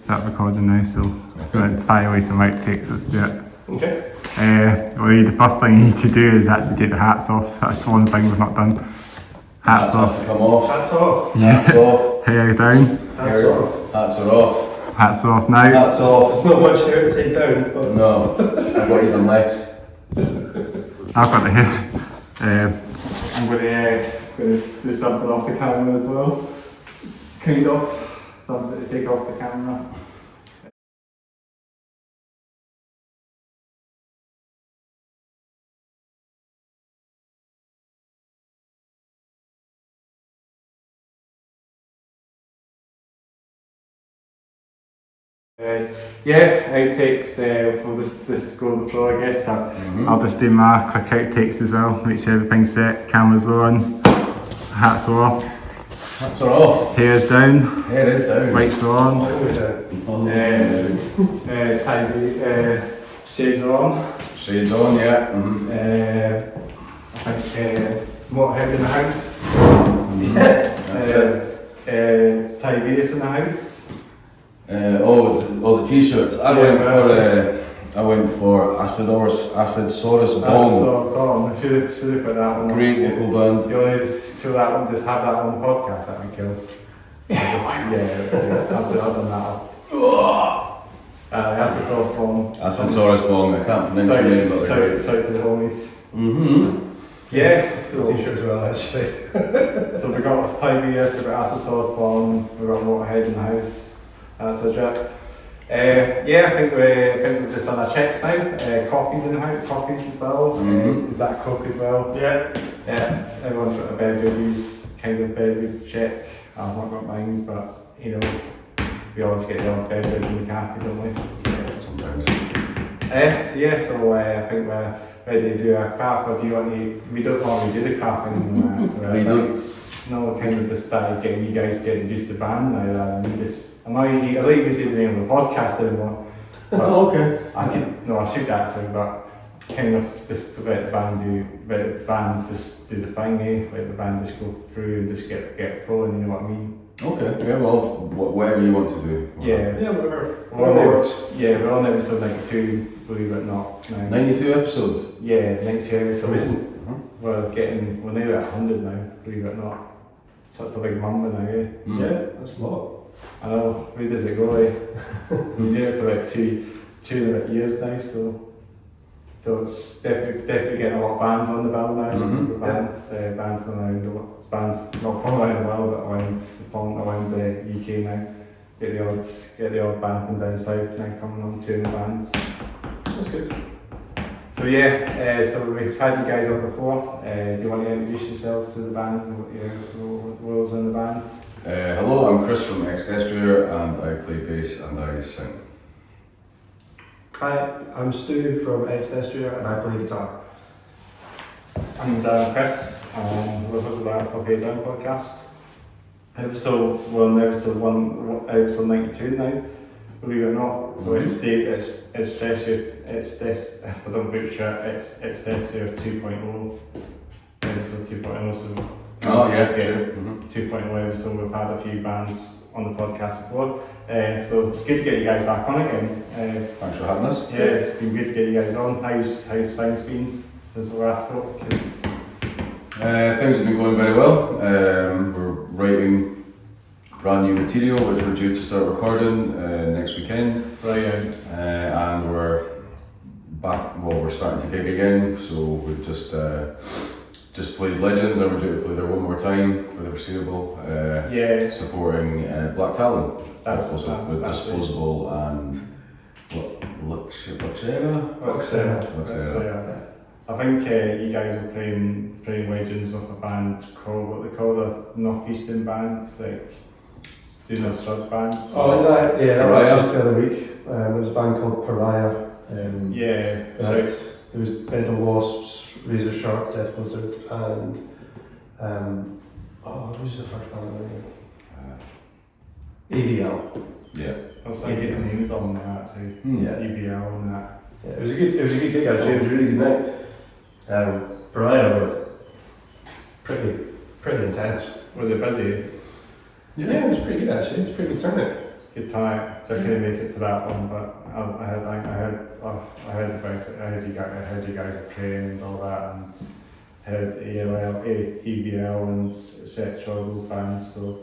start recording now, so if you want to tie away some outtakes, let's do it. Okay. The first thing you need to do is actually take the hats off. So that's the one thing we've not done. Hats off. Have to come off. Hats off. Yeah. Hats off. Hair down. Hats off. Hats are off. Hats off now. Hats off. There's not much hair to take down, but No, I've got even less. I've got the hair. I'm going to do something off the camera as well. Kind of. Something to take off the camera. Outtakes, we'll just go with the flow, I guess. I'll just do my quick outtakes as well, make sure everything's set, cameras on, hats are off, Hats are off. hair's down, Hair is down. lights are on, shades are on. Shades on, yeah. I think Motorhead in the house, That's it. Tiberius in the house. The t-shirts. I went for Acidsaurus Bomb. I should have put that one. Great nickel band. You want to show that one, just have that on the podcast, that would be cool. Let's do it. I've done that. Acidsaurus Bomb. Acidsaurus Bomb. I can't mention the name, but they're great. Shout to the homies. yeah, So, t-shirt as well actually. so we got Tiberius, we got Acidsaurus Bomb, we got Motorhead in the house. That's a drip. I think we've just done our checks now. Coffees in the house, coffees as well. Is that Coke as well? Yeah. Yeah, everyone's got a bed reviews, kind of bed review check. I've not got mine, but we always get the odd bed review in the cafe, don't we? Yeah, sometimes. So I think we're ready to do our craft, or do you want to? We don't normally do the craft anymore. So We do. No, kind of just started getting you guys to introduce the band now. I don't even say the name of the podcast anymore. Oh, okay. I should actually, but kind of just let the band just do the thing, let the band just go through and just get flowing, you know what I mean? Okay, yeah, well, whatever you want to do. Yeah, Whatever. we're on episode 92, believe it or not. Now. 92 episodes. Yeah, 92 episodes. Amazing. We're nearly at 100 now, believe it or not. So it's a big number now, Yeah, that's a lot. I know, where does it go, So we do it for like two and a bit years now, so it's definitely getting a lot of bands on the bill now. There's bands going around, bands not from around the world, but around the UK now. Get the odd band from down south now coming on, touring bands. That's good. So so we've had you guys on before. Do you want to introduce yourselves to the band and what your roles in the band? Hello, I'm Chris from Exdestrier and I play bass and I sing. Hi, I'm Stu from Exdestrier and I play guitar. And Chris, with us at the Dance Okay Down podcast. We're on episode 92 now, believe it or not. So it's if I don't butcher it, it's Exdestrier 2.0, episode 2.0. So 2.0 episode. We've had a few bands on the podcast before, so it's good to get you guys back on again. Thanks for having us. Yeah, it's been good to get you guys on. How's things been since the last spoke? Things have been going very well. We're writing brand new material which we're due to start recording next weekend. Brilliant. And we're back, we're starting to gig again, so we've just played Legends and we're due to play there one more time for the foreseeable. Supporting Black Talon. That's with Disposable and Luxera. I think you guys are playing Legends with a band called, what they call the Northeastern bands, like doing those sludge bands. That was just the other week. There was a band called Pariah. There was Bed of Wasps, Razor Sharp, Death Blizzard, and who's the first band? AVL. Yeah. I was like getting names on that actually. EVL and that. Yeah, it was a good gig actually. It was a really good night. Pariah were pretty intense. Was it busy? Yeah, it was pretty good actually. It was pretty good turnout. Good time. couldn't make it to that one, but I heard about it. I heard you guys are training and all that, and heard EBL and etc. Those bands. So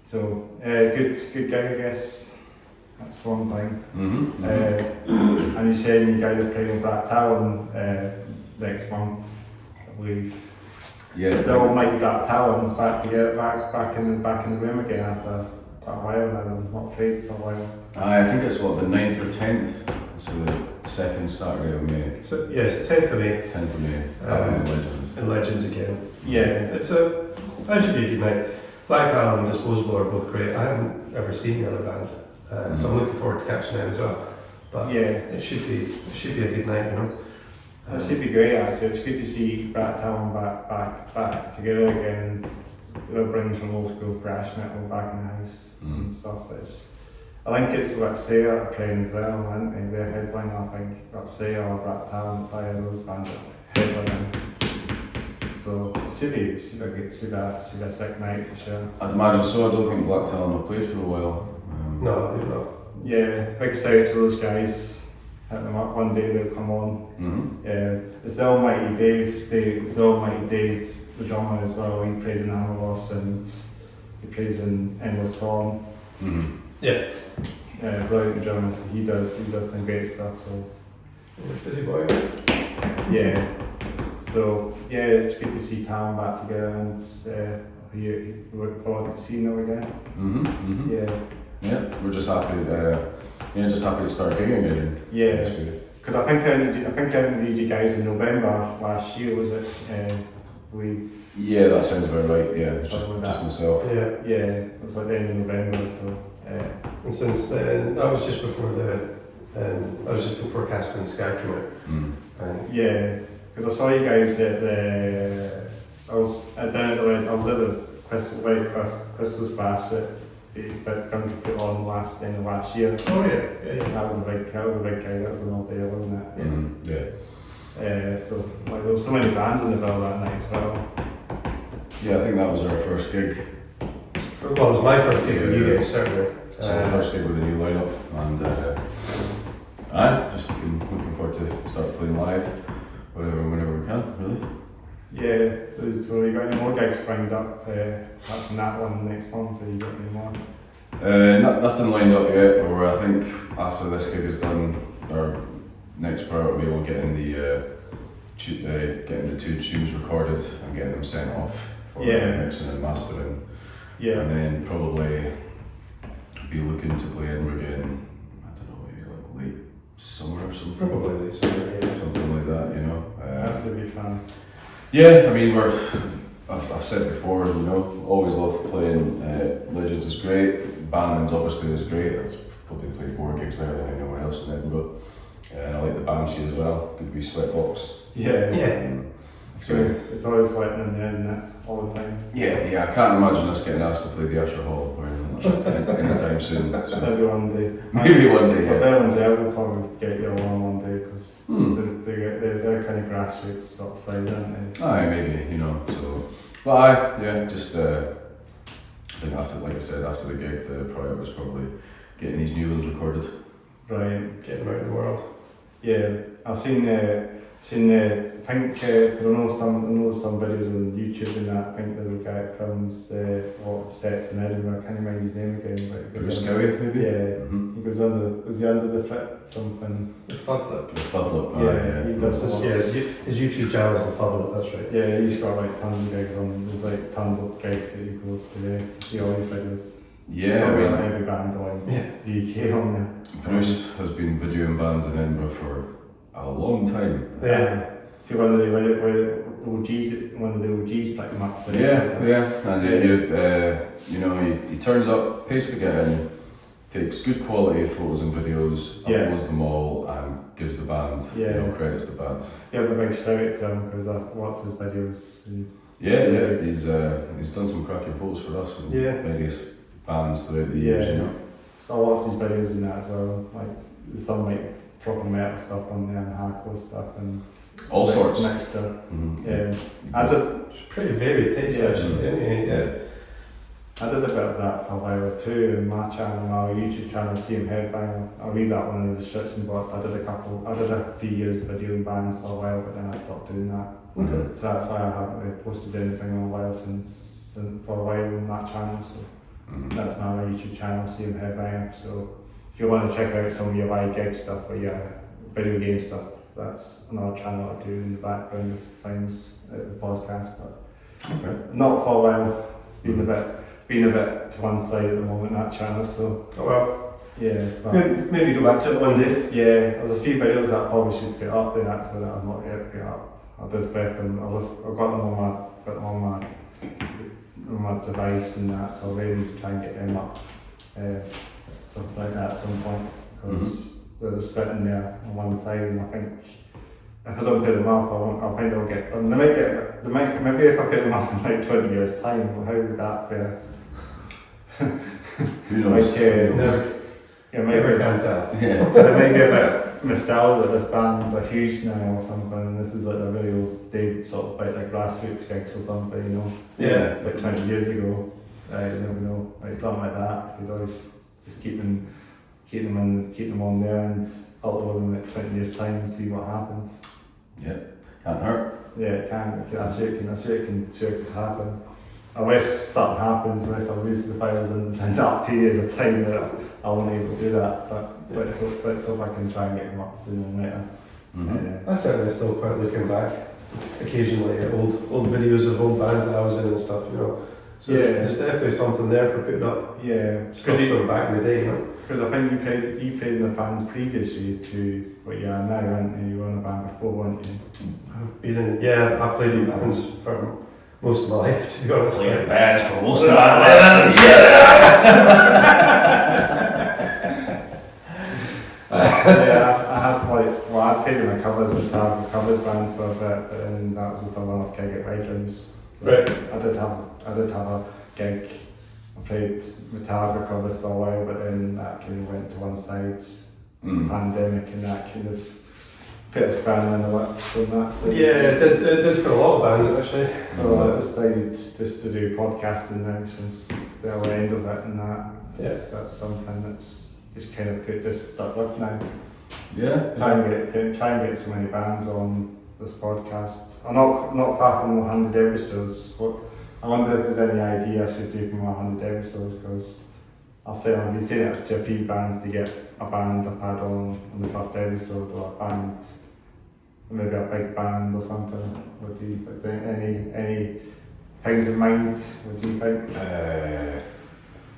so good gig, I guess. That's one thing. And you said you guys are playing Black Talon next month, I believe. Yeah. The almighty Black Talon back together, back in the room again after a while now. I've not played for a while. I think it's the 9th or 10th. So the second Saturday of May. So yes, 10th of May. 10th of May. Legends. And Legends again. Yeah. That should be a good night. Black Talon and Disposable are both great. I haven't ever seen the other band, so I'm looking forward to catching them as well. But it should be a good night, you know. It should be great actually. It's good to see Black Talon back together again. They'll bring some old school thrash metal back in the house and stuff. I think it's what Sarah are playing as well, aren't they? Their headliner, I think, got Sarah or Black Talon, it's either those bands are headlining. So it should be a sick night for sure. I'd imagine so. I don't think Black Talon have played for a while. No, I do not. Yeah, big shout to those guys. Hit them up one day, they'll come on. It's the almighty Dave, the drummer as well. He plays in Analos and he plays in Endless Storm. Brilliant drummer, so he does some great stuff. So busy boy. Yeah. So it's good to see Talon back together, and we look forward to seeing them again. Yeah, we're just happy. Just happy to start gigging again. Yeah. Because I think I interviewed you guys in November last year. Was it? Yeah, that sounds about right. Yeah, just myself. Yeah, it was like the end of November. So. And since then, that was just before casting Sky Commit. Yeah, because I saw you guys at the. I was at the Christmas bash that Country put on end of last year. Oh yeah. That was a big guy. That was an old day, wasn't it? So there was so many bands in the bill that night as well. Yeah, I think that was our first gig. Well, it was my first gig with you guys, certainly. So first gig with a new lineup, and just looking forward to start playing live, whenever we can, really. Yeah, so you got any more gigs lined up apart from that one next month, or you got any more? Nothing lined up yet, or I think after this gig is done, our next priority will get in getting the 2 tunes recorded and getting them sent off for mixing and mastering. Yeah. And then probably be looking to play in again, I don't know, maybe like late summer or something. Probably late summer, yeah. Something like that, you know. That's to be fun. Yeah, I mean, I've said before, you know, always love playing. Legends is great, Bandman's obviously is great. I've probably played more gigs there than anyone else in Edinburgh. And I like the Banshee as well, good to be Sweatbox. It's always lightning in there, isn't it? All the time. Yeah, I can't imagine us getting asked to play the Usher Hall or anytime soon. So. Maybe one day. Maybe one day, yeah. Bell and Jeff will probably get you along one day because they're kind of grassroots sort of side, aren't they? Aye, maybe, you know. So, but I think after the gig, the priority was probably getting these new ones recorded. Right, get them out in the world. Yeah, I've seen I think I know some videos on YouTube and that. I think there's a guy that films a lot of sets in Edinburgh. I can't remember his name again, but Bruce Cowie, maybe. Yeah, he goes was he under the flip something? The Fudlip. The Fudlip. He does. His YouTube channel is the Fudlip. That's right. Yeah, he's got like tons of gigs on. There's like tons of gigs that he goes to. See all his videos. Yeah, I mean, every band on the UK on there. Bruce has been videoing bands in Edinburgh for a long time. Yeah. See one of the OGs pretty much. And he turns up, pays to get in, takes good quality photos and videos, uploads them all, and gives the band, credits the bands. Yeah, but a big shout out to him because I've watched his videos. He's done some cracking photos for us and various bands throughout the years, you know. So I watched his videos in that as well. Like there's some like proper metal stuff on there and hardcore stuff and all sorts mixture. Mm-hmm. I did pretty varied taste actually. I did a bit of that for a while too in my channel, my YouTube channel, Steam Headbanger. I'll leave that one in the description box. I did a few years videoing bands for a while, but then I stopped doing that. Okay. So that's why I haven't really posted anything in a while for a while on that channel. So that's my YouTube channel, Steam Headbanger. So if you want to check out some of your live gig stuff or your video game stuff, that's another channel I do in the background of things at the podcast. But not for a while. It's been a bit to one side at the moment, that channel, so. Oh well. Yeah. Maybe go back to it one day. Yeah, there's a few videos that I probably should put up there actually that I've not yet put up. I've just left them, I've got them on my device and that, so I'm ready to try and get them up. Something like that at some point, because they're just sitting there on one side, and I think if I don't put them up, I think they'll get. And maybe if I put them up in like 20 years' time, how would that fare? Who knows? Maybe Can't tell. they may be a bit nostalgic that this band are huge now or something, and this is like a really old day, sort of like grassroots gigs or something, you know? Yeah. Like 20 years ago, you never know, like something like that. You'd always just keep them on there and upload them at 20 years' time and see what happens. Yeah, can't hurt. Yeah, it can. I'm sure it can happen. Unless something happens, unless I lose the files in that period of time that I won't able to do that. But let's hope I can try and get them up sooner or later. I certainly still quite looking back occasionally at old videos of old bands that I was in and stuff, you know. So there's definitely something there for putting up. Yeah, stuff from back in the day, you know. Because I think you played in a band previously to what you are now, and you were in a band before, weren't you? I've played in bands for most of my life, to be honest. Played in bands for most of my life. I played in a covers band for a bit, and that was just a one-off gig at Rydrans. So right. I did have a gig. I played Metallica covers for a while, but then that kind of went to one side. Pandemic and that kind of put a spanner in the works and that. So it did for a lot of bands actually. So I decided just to do podcasting now since the end of it, and that's something that's just kind of stuck with now. Yeah. Try and get so many bands on this podcast. I'm not far from 100 episodes. I wonder if there's any idea I should do for my 100 episodes, because I'll be saying it to a few bands to get a band I've had on the first episode, or a band, maybe a big band or something. What do you think? Any things in mind? What do you think?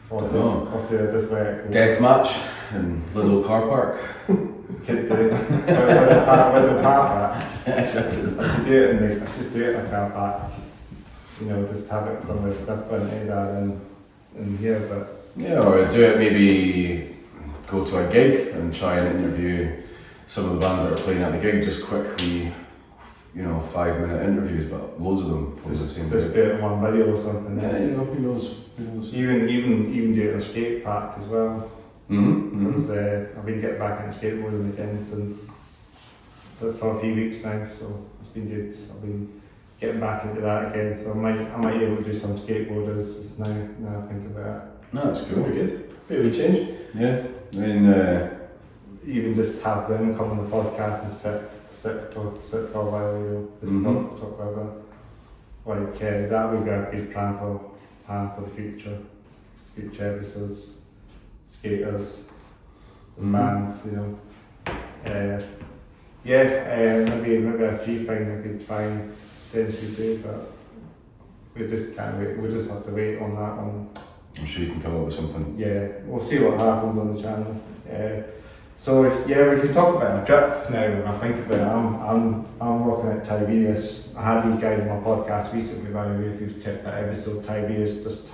What's it this way? Deathmatch in Little Car Park. Could do it. With the car park. I should do it in a car park. You know, just have it somewhere different in here, but. Yeah, or do it, maybe go to a gig and try and interview some of the bands that are playing at the gig, just quick, 5-minute interviews, but loads of them from the same just do it in one video or something. Yeah, who knows? Even do it in a skate park as well. Because I've been getting back into skateboarding again for a few weeks now, so it's been good. I've been getting back into that again, so I might be able to do some skateboarders now I think about it. No, that's cool. That'd be good. Bit of a change. Yeah, I mean, even just have them come on the podcast and sit for a while, just talk about it. That would be a good plan for the future episodes, skaters, and bands, maybe a few things I could try and potentially do, but we just can't wait. We just have to wait on that one. I'm sure you can come up with something. Yeah, we'll see what happens on the channel. So we can talk about a trip now. When I think about it, I'm working at Tiberius. I had these guys on my podcast recently, by the way. If you've checked that episode, Tiberius just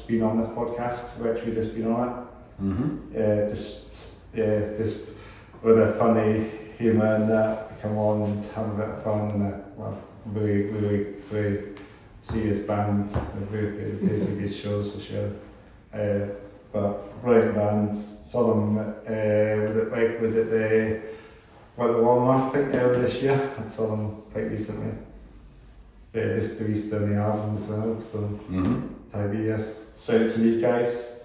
been on this podcast. We've actually just been on it. Just with a funny humour and that, come on and have a bit of fun and really serious bands, basically good shows for sure. But brilliant bands. Saw them. Was it the Walmart thing earlier this year? I saw them quite recently. Just released the album as well. So Tiberius. Shout out to these guys.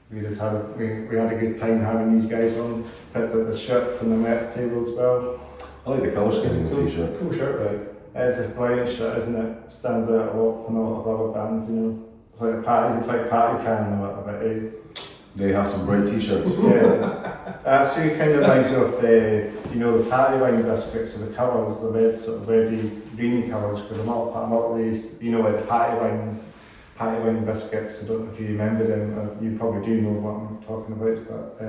We had a good time having these guys on. Picked up the shirt from the Mets table as well. I like the colour scheme of the t-shirt. Cool shirt, right? It's a brilliant shirt, isn't it? Stands out a lot from a lot of other bands, you know. It's like party can a bit, eh? They have some bright t-shirts. Yeah. Actually kind of reminds you of the party wine biscuits, so the colours, the red, sort of reddy, greeny colours, because I'm not really, like the party wine biscuits, I don't know if you remember them, you probably do know what I'm talking about, but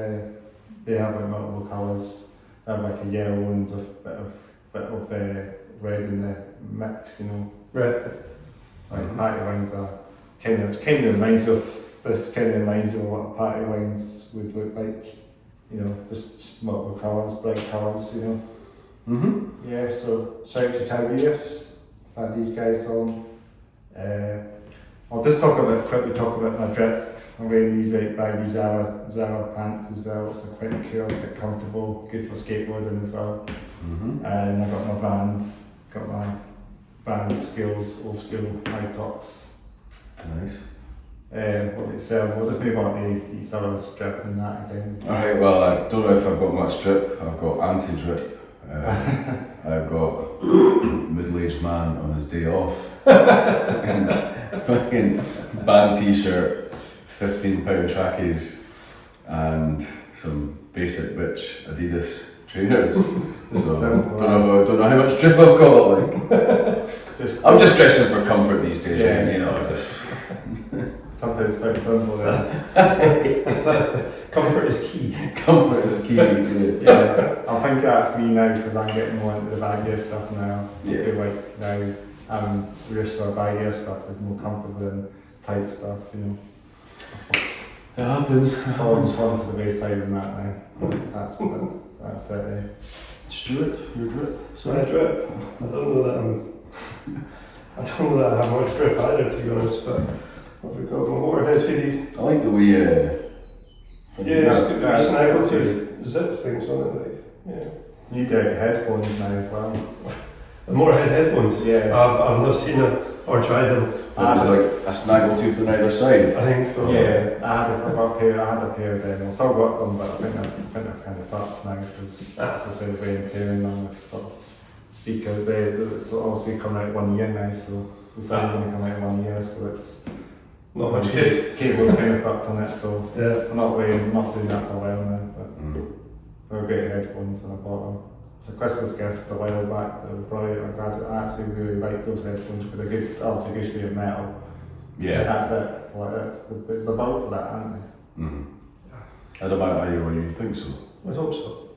they have like multiple colours. They have like a yellow and a bit of red in the mix, you know. Right. Like party wines are kind of reminds you of what party wines would look like, you know, just multiple colours, bright colours, you know. Mm-hmm. Yeah, so shout out to Tiberius. I've had these guys on. I'll just quickly talk about my drip. I'm wearing these baggy Zara pants as well, so quite cool, quite comfortable, good for skateboarding as well. Mm-hmm. And I got my Vans skills, old school Outtakes. Nice. What did it say? We'll just move on to each other's strip and that again. Alright, well, I don't know if I've got much drip. I've got anti-drip. I've got middle-aged man on his day off. And fucking band t-shirt, £15 trackies, and some basic bitch Adidas trainers. So, don't know how much drip I've got, like. I'm just dressing for comfort these days, yeah. man, you know, just... Something's quite simple there. Comfort is key. Comfort is key. Yeah, I think that's me now because I'm getting more into the baggier stuff now. Yeah. I feel like now we're sort of baggier stuff is more comfortable than tight stuff, you know. It happens. Falling to the wayside and that now. That's it. Eh? Stuart, your drip. So my drip, I don't know that I have much drip either, to be honest, but I've got my Motorhead hoodie. I like the way it's got snaggle tooth zip things on it, like, yeah. You do headphones now as well. The Motorhead headphones? Yeah. I've not seen them or tried them. There's like a snaggle tooth on either side. I think so. Yeah, I had a pair of them. I still got them, but I think I've kind of parts now because they're wear and tearing on the sort of speaker. It's also coming out 1 year now, so the sound's only coming out 1 year, so it's not much good. Cable's kind of fucked on it, so Yeah. I'm not doing that for a while now. But they're great headphones, and I bought them. It's a Christmas gift a while back. They were brilliant. I'm glad I actually really like those headphones because they're good. Obviously, good for your metal. Yeah. That's it. So that's the bulk for that, aren't they? Mm-hmm. I don't know how you think so. I hope so.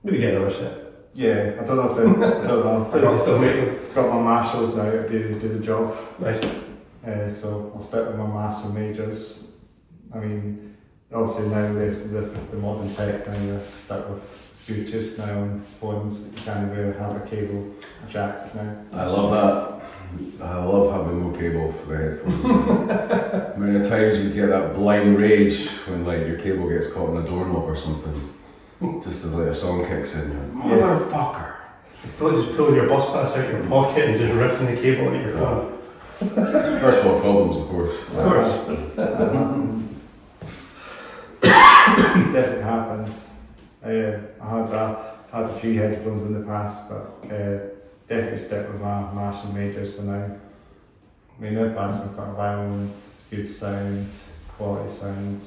Maybe get another set. Yeah, I don't know if they. I don't know. I don't still make them. Got my Marshalls now to do the job. Nice. So I'll stick with my Marshall majors. I mean, obviously now the modern tech, now you're stuck with Bluetooth now on phones. You can't really have a cable jack now. I love that. I love having no cable for the headphones. Many times you get that blind rage when like your cable gets caught in a doorknob or something. Just as like a song kicks in, you're like, motherfucker. Just pulling your bus pass out your pocket and just ripping the cable out your phone. First world problems, of course. Of course. That happens. Definitely happens. I had a few headphones in the past, but definitely stick with my Marshall majors for now. I mean, they've had some quite violent, good sound, quality sound.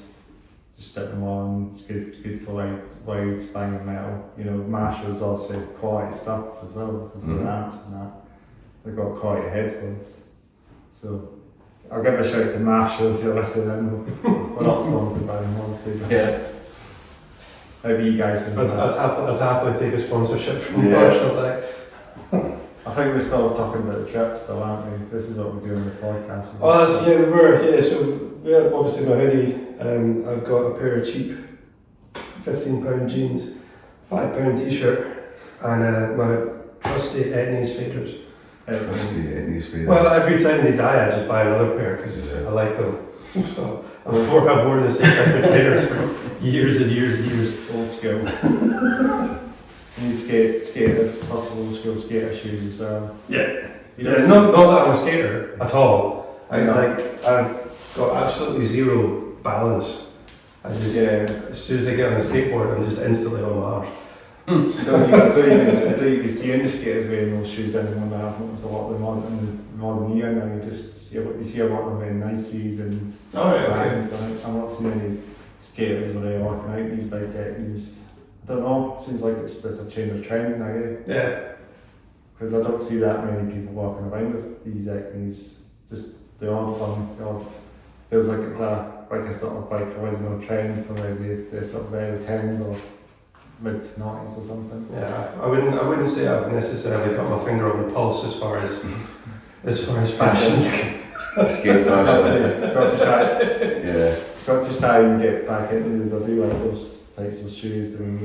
Just stick them on. It's good for like loud banging metal. You know, Marshall's also quality stuff as well because of the amps and that. They've got quality headphones. So I'll give a shout to Marshall if you're listening. We're not sponsored by them, honestly. Yeah. Maybe you guys can. I'd happily take a sponsorship from Yeah. Marshall. Like. I think we're still talking about the trip still, aren't we? This is what we're doing in this podcast. Oh, we were. Yeah, so yeah, obviously my hoodie. I've got a pair of cheap £15 jeans, £5 t-shirt, and my trusty Etnies faders. Trusty Etnies faders. Well, every time they die, I just buy another pair because I like them. So I've worn the same type of faders for years and years and years. Old school. You skaters, proper old school skater shoes as well. Yeah. Yeah, not that I'm a skater at all. I've got absolutely zero balance. I just as soon as I get on a skateboard, I'm just instantly on my arse. So you see indie skaters wearing those shoes anymore. I've noticed a lot of them modern year now. You see a lot of them wearing Nikes and brands. I'm not seeing any skaters really walking out these big these. I don't know. It seems like it's just a change of trend now. Yeah. Because I don't see that many people walking around with these just the odd one. Feels like it's a sort of like original trend from maybe the sort of early 10s or mid-90s or something. Yeah, I wouldn't say I've necessarily got my finger on the pulse as far as fashion. Skate fashion. Got to try and get back into these. I do like those types of shoes. I mean,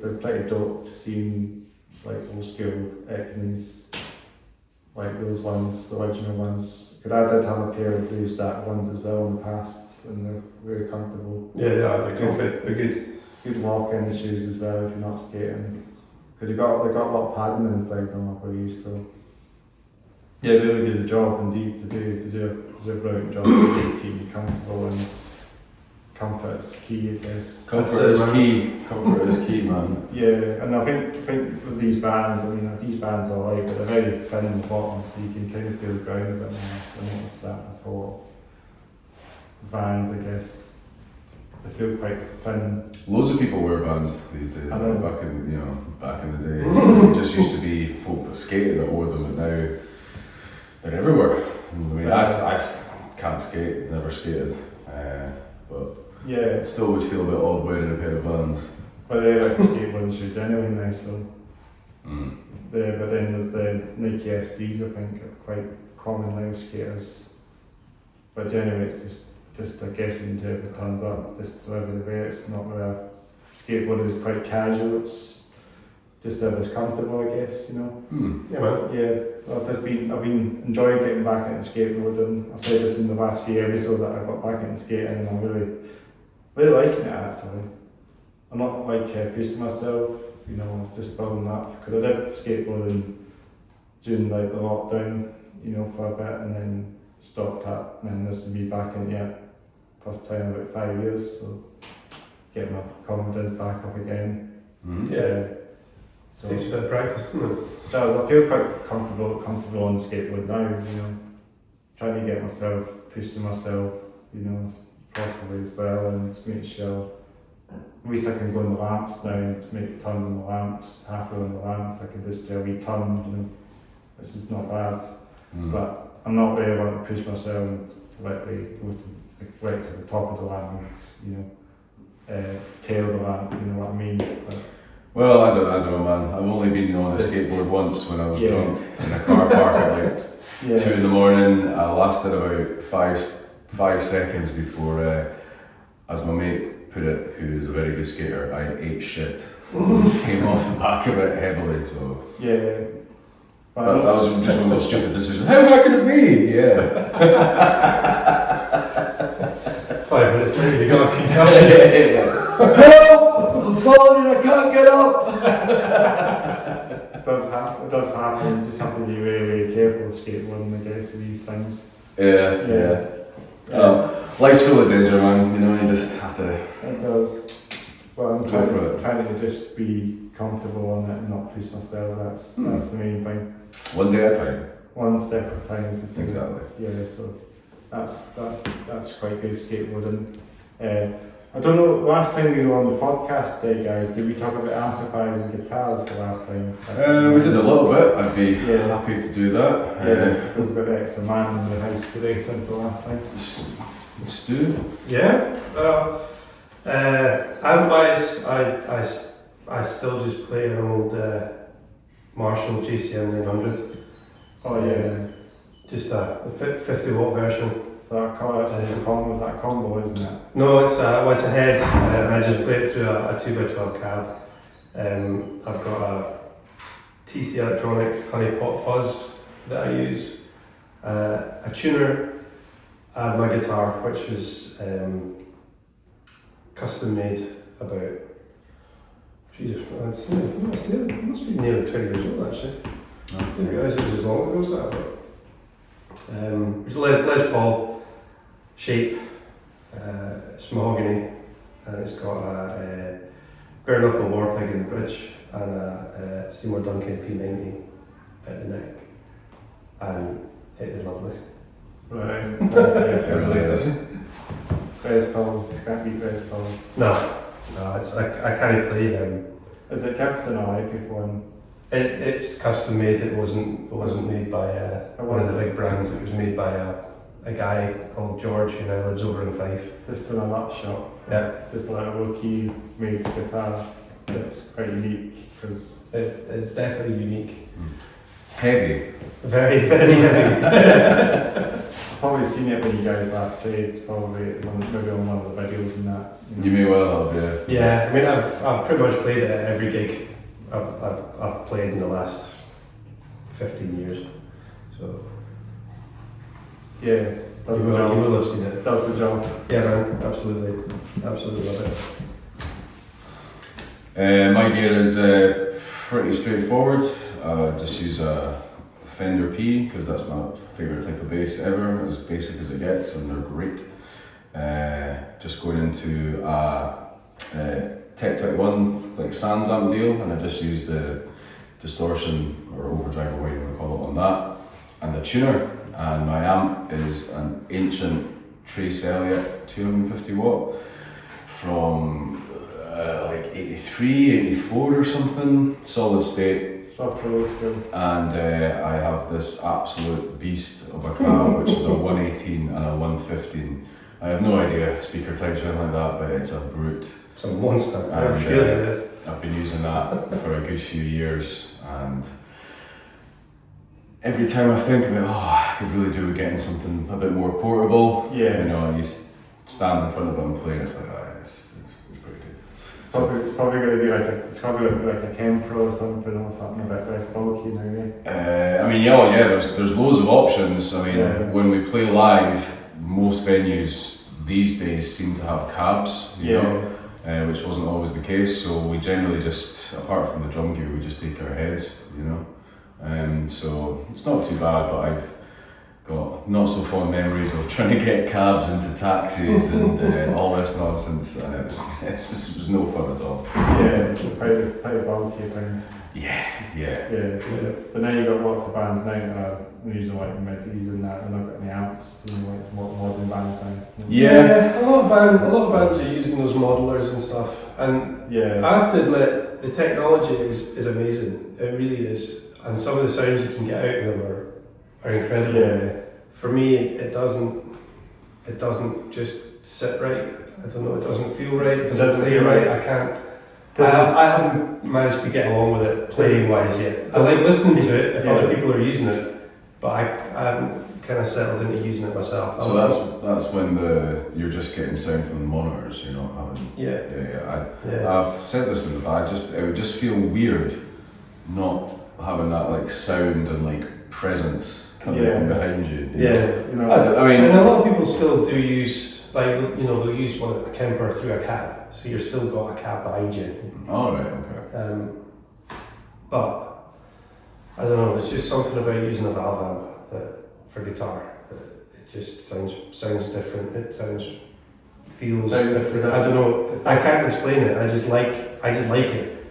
they're pretty dope. Seeing like old school Ekneys, like those ones, the original ones. Because I did have a pair of blue stack ones as well in the past, and they're very comfortable. Yeah, they are. They're good. They're good. Good walk-in shoes as well if you're not skating, because they've got a lot of padding inside them, I believe. So yeah, they really do the job indeed. To do a brilliant job to keep you comfortable, and comfort is key, I guess. Comfort is key, man. Yeah, and I think with these bands, I mean, these bands are light, but they're very thin in the bottom, so you can kind of feel the ground a bit more. I noticed that before. Vans, I guess. They feel quite thin. Loads of people wear Vans these days. I know. Back in the day, it just used to be folk that skated that wore them, and now they're everywhere. I mean, I can't skate, never skated, but still would feel a bit odd wearing a pair of Vans. But they're like skateboarding shoes anyway now, so. But then there's the Nike SDs, I think, are quite common now with skaters. But generally, it's just I guess until it turns up, just whatever the way, it's not really skateboarding is quite casual, it's just it's comfortable, I guess, you know. Yeah, man. Yeah, I've been enjoying getting back into skateboarding. I've said this in the last few episodes that I got back into skating, and I'm really liking it actually. I'm not like pushing myself, you know, just building up, because I did skateboarding during like the lockdown, you know, for a bit, and then stopped that, and then this is me back in yet. First time in about 5 years, so get my confidence back up again. Yeah. So takes a bit of practice, doesn't it? I feel quite comfortable on skateboard now, you know. Trying to get myself, pushing myself, you know, properly as well, and make sure at least I can go on the lamps now and make turns on the lamps, halfway on the lamps, I can just do a wee turn, you know. This is not bad. But I'm not really wanting to push myself and directly go right to the top of the lamp and, you know, tail the lamp, you know what I mean? But well, I don't know, man. I've only been on a skateboard once when I was drunk in a car park at like 2 in the morning. I lasted about five seconds before, as my mate put it, who is a very good skater, I ate shit. Came off the back of it heavily, so. Yeah. That was just one of those stupid decisions. How hard can it be? Yeah. 5 minutes later, you got a concussion. Help! I'm falling and I can't get up! It does happen. You just have to be really, really careful with skateboarding, I guess, with these things. Yeah. Life's full of danger, man. You know, you just have to. It does. Well, I'm trying to just be comfortable on it and not push myself. That's the main thing. One day at a time. One step at a time is the same. Exactly. Yeah, so that's quite good skateboarding. I don't know, last time we were on the podcast, guys, did we talk about amplifiers and guitars the last time? We did a little bit. I'd be happy to do that. There's a bit of extra man in the house today since the last time. Stu? Yeah. Amp-wise, I still just play an old Marshall GCM 900. Oh yeah. Just a 50 watt version. So was that combo, isn't it? No, it's a head. I just play it through a 2x12 cab. I've got a TC Electronic Honey Pot Fuzz that I use. A tuner, and my guitar, which was custom made about. Jesus, it must be nearly 20 years old actually. I didn't realise it was as long ago as that. It's Les Paul shape. It's mahogany, and it's got a bare knuckle war pig in the bridge and a Seymour Duncan P90 at the neck, and it is lovely. Right. It really is. Les Pauls, you can't beat Les Pauls. No, it's I can't play them. Is it Gibson or Epiphone? It's custom made. It wasn't made by one of the big brands. It was made by a guy called George who now lives over in Fife. Just in a nut shop. Yeah. Just like a low-key made guitar. It's quite unique because It's definitely unique. Heavy. Very, very heavy. I've probably seen it when you guys last played. It's probably maybe on one of the videos and that. You may well have, yeah. Yeah, I mean, I've pretty much played it at every gig I've played in the last 15 years. So yeah, you will have seen it. That's the job. Yeah, man, absolutely love it. My gear is pretty straightforward. Just use a Fender P because that's my favourite type of bass ever, as basic as it gets, and they're great. Just going into Tech 1 like Sans amp deal, and I just use the distortion or overdrive or whatever you want to call it on that, and the tuner. And my amp is an ancient Trace Elliott 250 watt from like 83, 84 or something, solid state. And I have this absolute beast of a cab, which is a 118 and a 115. I have no idea speaker types or anything like that, but it's a brute. It's a monster. And, I feel it is. I've been using that for a good few years, and every time I think about, I could really do with getting something a bit more portable. Yeah. You know, you stand in front of it and play, and it's like, it's pretty good. It's probably going to be like a Kempro or something a bit less bulky now, eh? I mean, yeah, there's loads of options. I mean, when we play live, most venues these days seem to have cabs, you know, which wasn't always the case. So we generally just, apart from the drum gear, we just take our heads, you know. So it's not too bad, but I've got not so fond memories of trying to get cabs into taxis and all this nonsense, and it was no fun at all. Yeah, quite bulky things. Yeah. But now you've got lots of bands now that are using using that, and they've got any amps, you know, like modern bands now. Yeah, a lot of bands are using those modelers and stuff, and I have to admit the technology is amazing. It really is. And some of the sounds you can get out of them are incredible. Yeah. For me, it doesn't just sit right. I don't know, it doesn't feel right, it doesn't play right. I can't. I haven't managed to get along with it playing wise yet. I like listening to it if other people are using it, but I haven't kind of settled into using it myself. So that's when you're just getting sound from the monitors, you're not having. I've said this in the past. It would just feel weird not having that like sound and like presence coming from behind you. You know? I mean, and a lot of people still do use they'll use a Kemper through a cab, so you're still got a cab behind you. Oh right, okay. But I don't know. It's just something about using a valve amp for guitar that it just sounds different. It feels different. I don't know. I can't explain it. I just like it.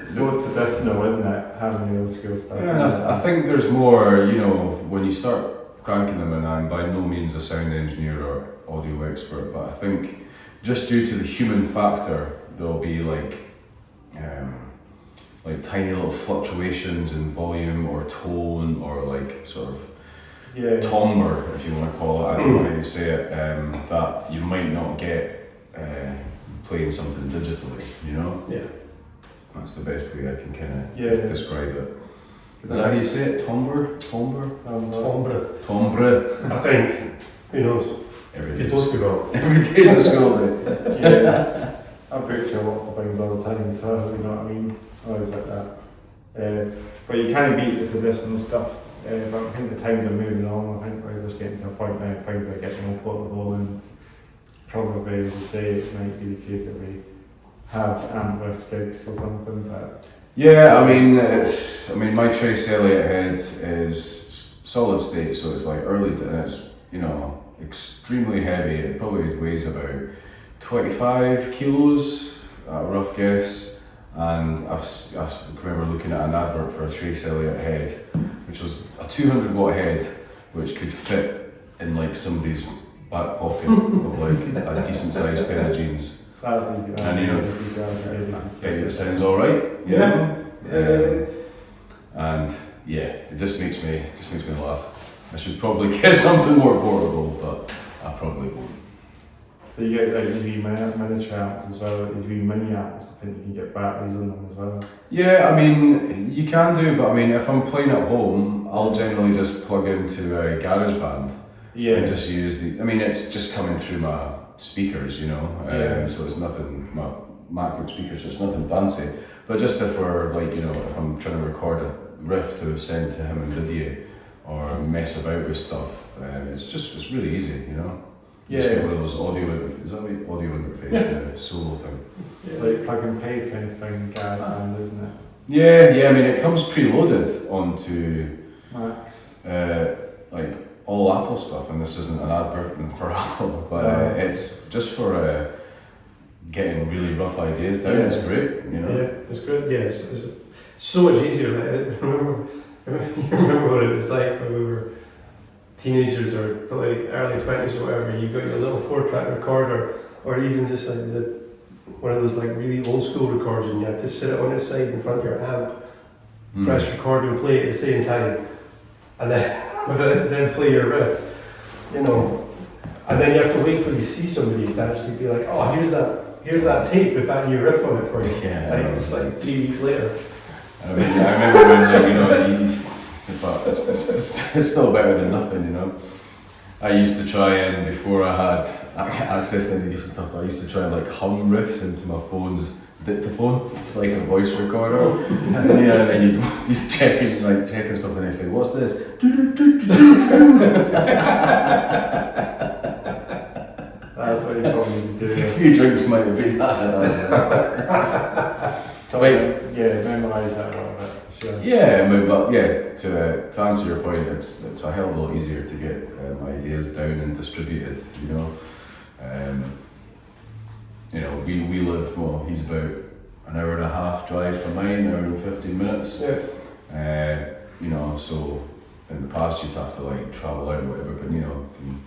It's more traditional, isn't it? Having the old school stuff. Yeah, I think there's more, you know, when you start cranking them, and I'm by no means a sound engineer or audio expert, but I think just due to the human factor, there'll be like tiny little fluctuations in volume or tone or like sort of timbre, if you want to call it, I don't know how you say it, that you might not get playing something digitally, you know? Yeah. That's the best way I can kind of describe it. Is that how you say it? Timbre? I think. Who knows? Every day's a school day. Yeah. I picture lots of things all the time, so you know what I mean? Always like that. But you can't beat the traditional stuff. But I think the times are moving on. I think we're just getting to a point now things are getting more portable, and probably, as you say, it might be the case that we have ampless gigs or something. But yeah, I mean, my Trace Elliott head is solid state, so it's like and it's, you know, extremely heavy. It probably weighs about 25 kilos, a rough guess. And I remember looking at an advert for a Trace Elliott head, which was a 200 watt head, which could fit in like somebody's back pocket of like a decent sized pair of jeans. And you know, it sounds alright, you know? And yeah, it just makes me laugh. I should probably get something more portable, but I probably won't. You get like these wee miniature amps as well, these wee mini amps. I think you can get batteries on them as well. Yeah, I mean, you can do, but I mean, if I'm playing at home, I'll generally just plug into a GarageBand. Yeah. And just use it's just coming through my speakers, you know. So it's nothing, my MacBook speakers, so it's nothing fancy. But just if we're like, you know, if I'm trying to record a riff to send to him in video or mess about with stuff, it's really easy, you know. Yeah. Just get one of those audio interface solo thing. It's like plug and play kind of thing, GarageBand, isn't it? Yeah. I mean, it comes preloaded onto Macs. Like all Apple stuff, and this isn't an advert for Apple, but it's just for getting really rough ideas down. It's great, you know. Yeah, it's good. Yeah, it's so much easier. Like, remember what it was like when we were teenagers or probably early 20s or whatever. You got your little 4-track recorder, or even just like one of those like really old school recorders, and you had to sit it on its side in front of your amp, press record and play at the same time, and then play your riff, you know. And then you have to wait till you see somebody to actually be like, oh, here's that tape with that new riff on it for you. Yeah, like it's like 3 weeks later. I mean, I remember when, like, you know, but it's still better than nothing, you know. I used to try and, before I had access to any decent stuff, I used to try and like hum riffs into my phone's dictaphone, like a voice recorder. And then you'd be checking stuff and you'd say, what's this? That's what you probably do. A few drinks might have been had. Memorise that a little bit. Sure. Yeah, but to answer your point, it's a hell of a lot easier to get ideas down and distributed. You know, we live. Well, he's about an hour and a half drive from mine, an hour and 15 minutes. Yeah. You know, so in the past you'd have to like travel out or whatever, but you know, can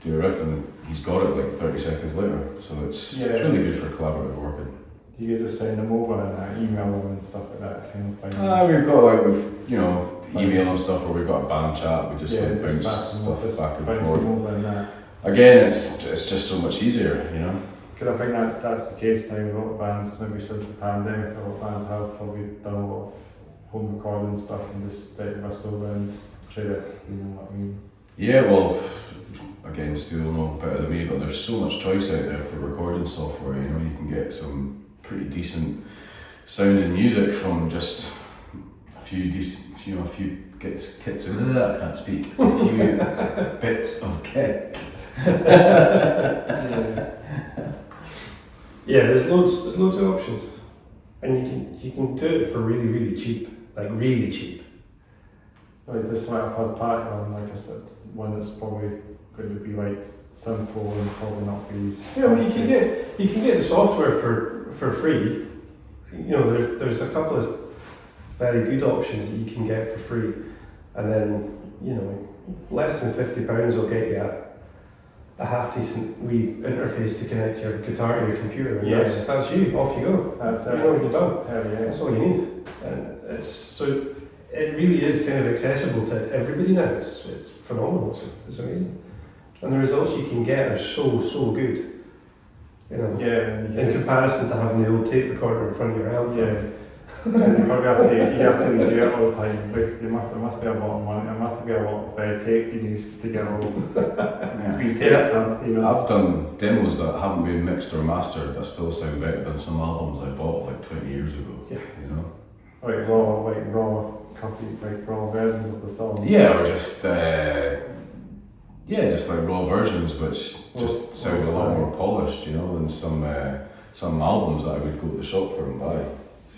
do a riff and he's got it like 30 seconds later. So it's really good for collaborative working. You can just send them over and email them and stuff like that kind of thing. We've got email and stuff, or we've got a band chat. We just bounce stuff back and forth. Again, it's just so much easier, you know. Because I think that's the case now. A lot of bands, maybe since the pandemic, a lot of bands have probably done a lot of home recording stuff and just take us over and try this. You know what I mean? Yeah, well, again, Stu will know better than me, but there's so much choice out there for recording software. You know, you can get some pretty decent sounding music from just a few kits. I can't speak. A few bits of kit. Yeah, there's loads of options, and you can do it for really, really cheap, like really cheap. Like this, like a third party one, like I said, one that's probably going to be like simple and probably not for use. Yeah, well, you can get the software for free. You know, there's a couple of very good options that you can get for free, and then, you know, less than £50 will get you a half decent wee interface to connect your guitar to your computer. And yes, that's you. Off you go. That's you know, you're done. Yeah. That's all you need, and it really is kind of accessible to everybody now. It's phenomenal. It's amazing, and the results you can get are so good. You know, in comparison to having the old tape recorder in front of your amp. Yeah. And you probably have to do it all the time. There must be a lot of money. There must be a lot of tape you used to get all tapes done. You know? I've done demos that haven't been mixed or mastered that still sound better than some albums I bought like 20 years ago. Yeah. You know, raw versions of the song. Yeah, or just like raw versions, which just sound a lot more polished, you know, than some albums that I would go to the shop for and buy.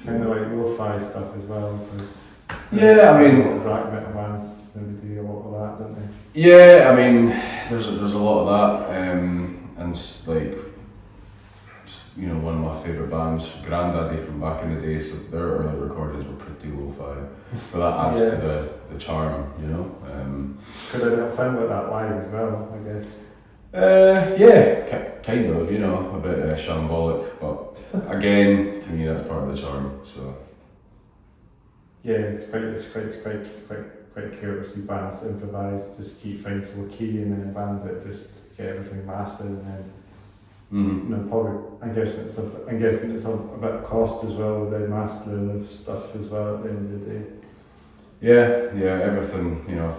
Kind of like lo-fi stuff as well, because I mean, rock metal bands bands maybe do a lot of that, don't they? Yeah, I mean, there's a lot of that, and like, you know, one of my favourite bands, Grandaddy from back in the day, so their early recordings were pretty lo-fi, but that adds to the charm, you know. Could it sound like that live as well, I guess? Yeah, kind of, you know, a bit shambolic, but again, to me that's part of the charm. So yeah, it's quite cool to see bands improvise, just keep things low key, and then bands that just get everything mastered, and then you know, probably I'm guessing it's a bit of cost as well, the mastering of stuff as well at the end of the day. yeah, everything, you know.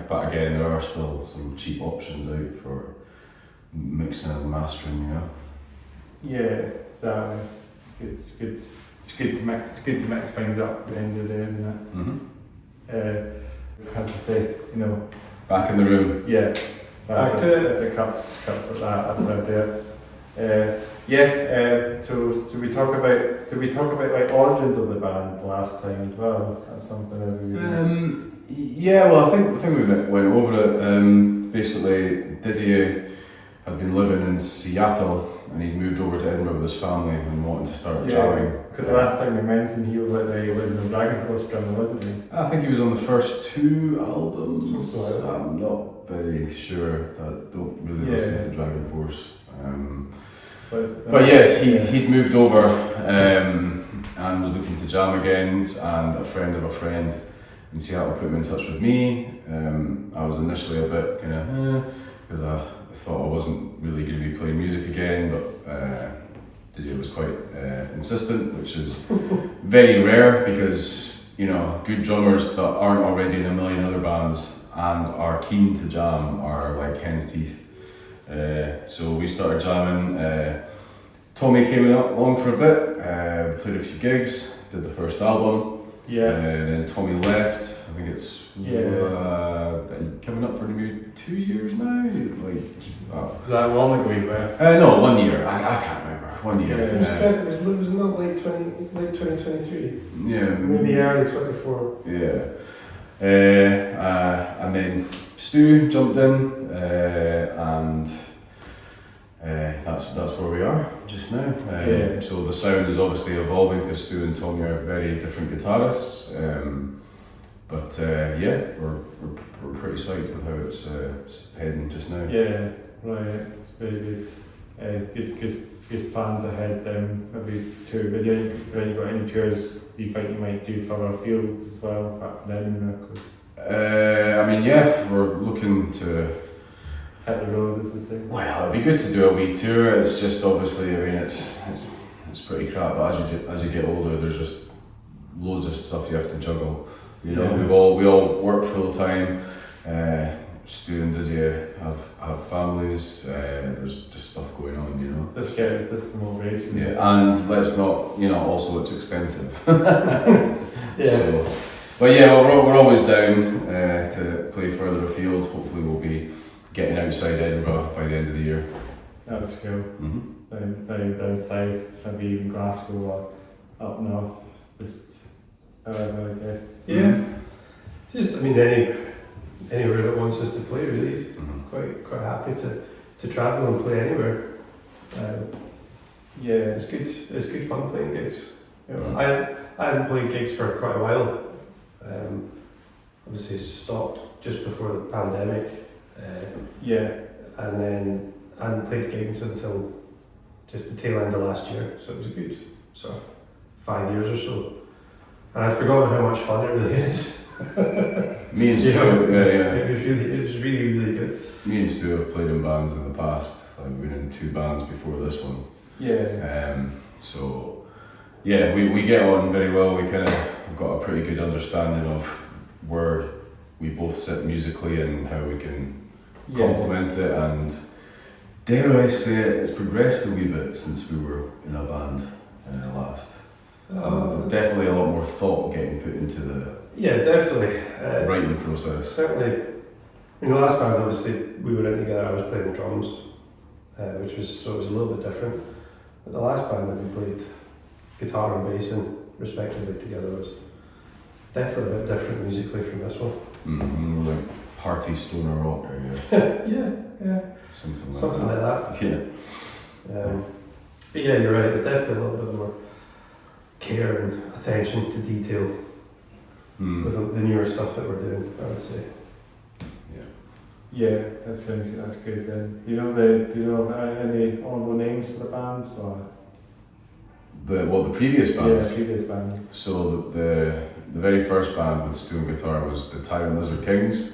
But again, there are still some cheap options out for mixing and mastering, you know. Yeah, exactly. It's good to mix things up at the end of the day, isn't it? As I say, you know. Back in the room. Yeah. Back to it. If it cuts like that, that's how I do it. So we talk about like origins of the band last time as well? That's something that we yeah, well, I think we went over it. Basically, Didier had been living in Seattle, and he moved over to Edinburgh with his family and wanted to start jamming. Because the last time we mentioned, he was like the original Dragon Force drummer, wasn't he? I think he was on the first 2 albums. Something like that. I'm not very sure. I don't really listen to Dragon Force. But yeah, he'd moved over and was looking to jam again, and a friend of a friend in Seattle put him in touch with me. I was initially a bit kind of because I thought I wasn't really going to be playing music again, but Didier was quite insistent, which is very rare because, you know, good drummers that aren't already in a million other bands and are keen to jam are like hen's teeth. So we started jamming. Tommy came along for a bit, played a few gigs, did the first album. Yeah. Then Tommy left. I think it's coming up for maybe 2 years now. Was that long ago he left? No, 1 year. I can't remember. 1 year. It was not late 2023. Yeah. Maybe early 24. Yeah. And then Stu jumped in, and that's where we are just now. So the sound is obviously evolving because Stu and Tommy are very different guitarists. But we're pretty psyched with how it's heading just now. Yeah, right. It's very good. Good plans ahead. Maybe tour video. Have you got any tours you think you might do further afield as well, apart from Edinburgh? I mean, yeah, we're looking to hit the road, as they say. Well, it'd be good to do a wee tour. It's just obviously, I mean, it's pretty crap. But as you get older, there's just loads of stuff you have to juggle. You know, we all work full time. Stu and Didier have families. There's just stuff going on, you know. This motivation. Yeah, and let's not, you know, also it's expensive. Yeah. But yeah, we're always down to play further afield. Hopefully, we'll be getting outside Edinburgh by the end of the year. That's cool. Down south, maybe even Glasgow or up north. Just however, I guess. Yeah. Just, I mean, anywhere that wants us to play, really. Quite happy to travel and play anywhere. It's good fun playing gigs. You know, I hadn't played gigs for quite a while. Obviously stopped just before the pandemic. And then I hadn't played gigs until just the tail end of last year, so it was a good sort of 5 years or so. And I'd forgotten how much fun it really is. Me and Stu, it was really good. Me and Stu have played in bands in the past. I've been in 2 bands before this one. So yeah, we get on very well. We kind of got a pretty good understanding of where we both sit musically and how we can complement it, and dare I say it's progressed a wee bit since we were in a band last. Definitely a lot more thought getting put into the definitely writing process. Certainly. In the last band, obviously, we were in together. I was playing the drums, which was a little bit different. But the last band that we played guitar and bass in respectively together was definitely a bit different musically from this one. Like party stoner rock, I guess. yeah. Something like that. Yeah. But yeah, you're right. There's definitely a little bit more care and attention to detail with the newer stuff that we're doing, I would say. Yeah, that's good then. Do you know any honourable names for the bands or? The previous bands? Yeah, previous bands. So the very first band with Stu on guitar was the Tyrant Lizard Kings.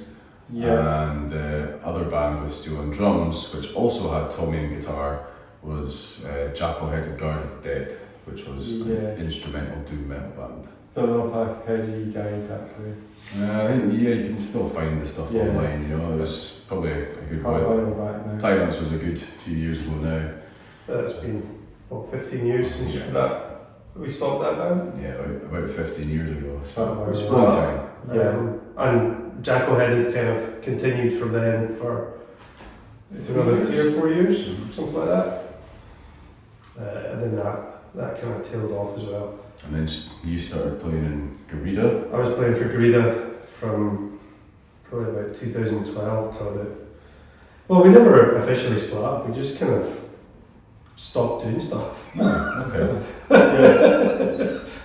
Yeah. And the other band with Stu on drums, which also had Tommy on guitar, was Jackal-Headed Guard of the Dead, which was an instrumental doom metal band. Don't know if I've heard of you guys actually. I think you can still find the stuff online. It was probably a good while. Tyrants was a good few years ago now. It's been 15 years since we stopped that band. Yeah, about 15 years ago. So it was a long time. And Jackal-Headed kind of continued from then for another 3 or 4 years, something like that. And then that kind of tailed off as well. And then you started playing in Garida? I was playing for Garida from probably about 2012 till well, we never officially split up, we just kind of stopped doing stuff. Okay.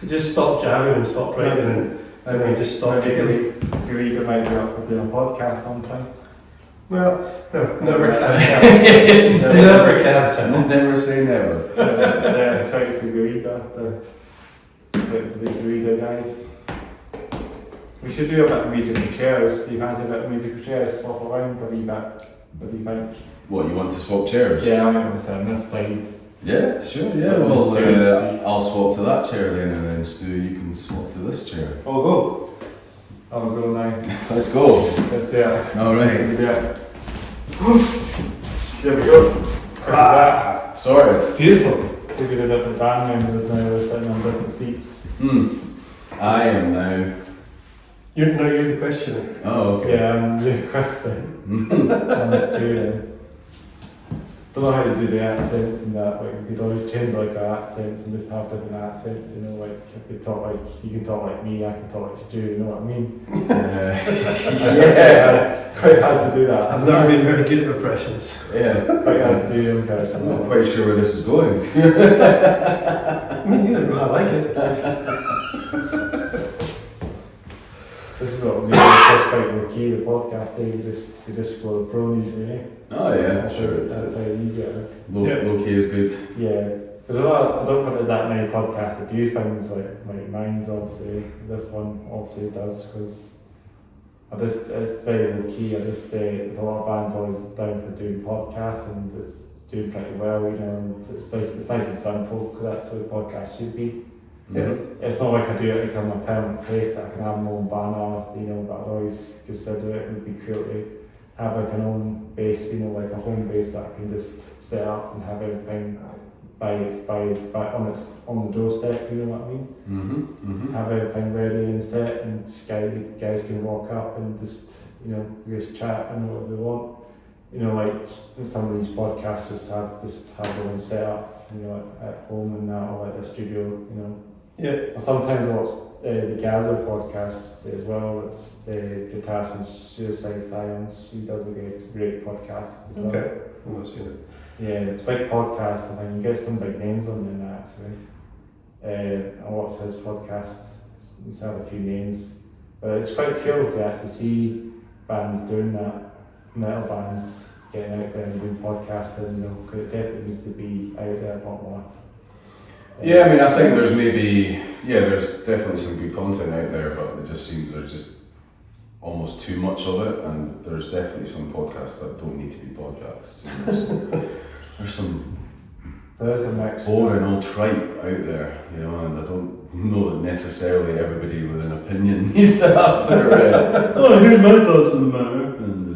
We just stopped jamming and stopped writing and we just stopped Garida might be up for doing a podcast sometime. Well, no, never can tell. Never can tell. Never say never. Shout out to Garida, the Garida guys. We should do a bit of musical chairs. Do you fancy a bit of musical chairs? Swap around, what do you think? What, you want to swap chairs? Yeah, I'm going to sit on this side. Yeah, sure, yeah. Well, I'll swap to that chair then, and then Stu, you can swap to this chair. I'll go. I'll go now. Let's go. Let's do it. Alright. Here we go. Sorry. Beautiful. So we did different band members now, we're sitting on different seats. I am now. You're the questioner. Oh, okay. Yeah, I'm the question. And it's Julian. Don't know how to do the accents and that, like we could always change like our accents and just have different accents, you know, like if we talk like, you can talk like me, I can talk like Stu, you know what I mean? Yeah, quite hard to do that. I've never been very good at impressions. Yeah. Quite hard to do them guys. I'm not quite sure where this is going. Me neither, but I like it. This is what we do, just quite low key, the podcast day, we just go with bronies, really. Oh yeah, sure. That's how easy it is. Low key is good. Yeah, because I don't think there's that many podcasts that do things like mine's obviously. This one obviously does because it's very low key. There's a lot of bands always down for doing podcasts and it's doing pretty well, you know. And it's nice and simple because that's what a podcast should be. Yeah. It's not like I do it like I'm a permanent place that I can have my own banner, you know. But I'd always consider it would be cool to have like an own base, you know, like a home base that I can just set up and have everything by on the doorstep, you know what I mean? Have everything ready and set, and guys can walk up and just, you know, just chat and whatever they want. You know, like some of these podcasts just have their own setup, you know, at home and that, or like a studio, you know. Yeah. Sometimes I watch the Gaza podcast as well. It's the guitarist from Suicide Silence. He does a great podcast as well. Okay, I've not seen it. Yeah, it's a big podcast and then you get some big names on there actually. I watch his podcast. He's had a few names. But it's quite cool to actually see bands doing that. Metal bands getting out there and doing podcasting, you know, because it definitely needs to be out there a lot more. Yeah, I mean, I think there's definitely some good content out there, but it just seems there's just almost too much of it, and there's definitely some podcasts that don't need to be podcasts. There's some boring old tripe out there, you know, and I don't know that necessarily everybody with an opinion needs to have their. Oh, here's my thoughts on the matter. And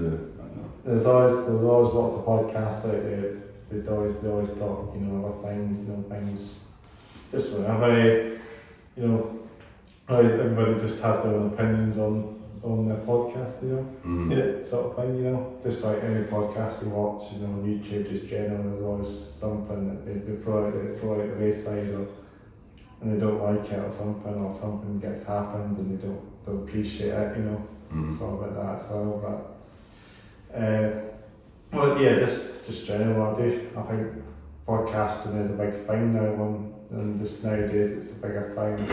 there's always lots of podcasts out there. They always talk, you know, other things, you know, things. Just whenever, you know, everybody just has their own opinions on their podcast, you know, sort of thing, you know. Just like any podcast you watch, you know, on YouTube, just general, there's always something that they throw out the wayside, and they don't like it, or something happens and they don't appreciate it, you know. sort of like that as well. But just general, I think podcasting is a big thing now, and just nowadays it's a bigger thing,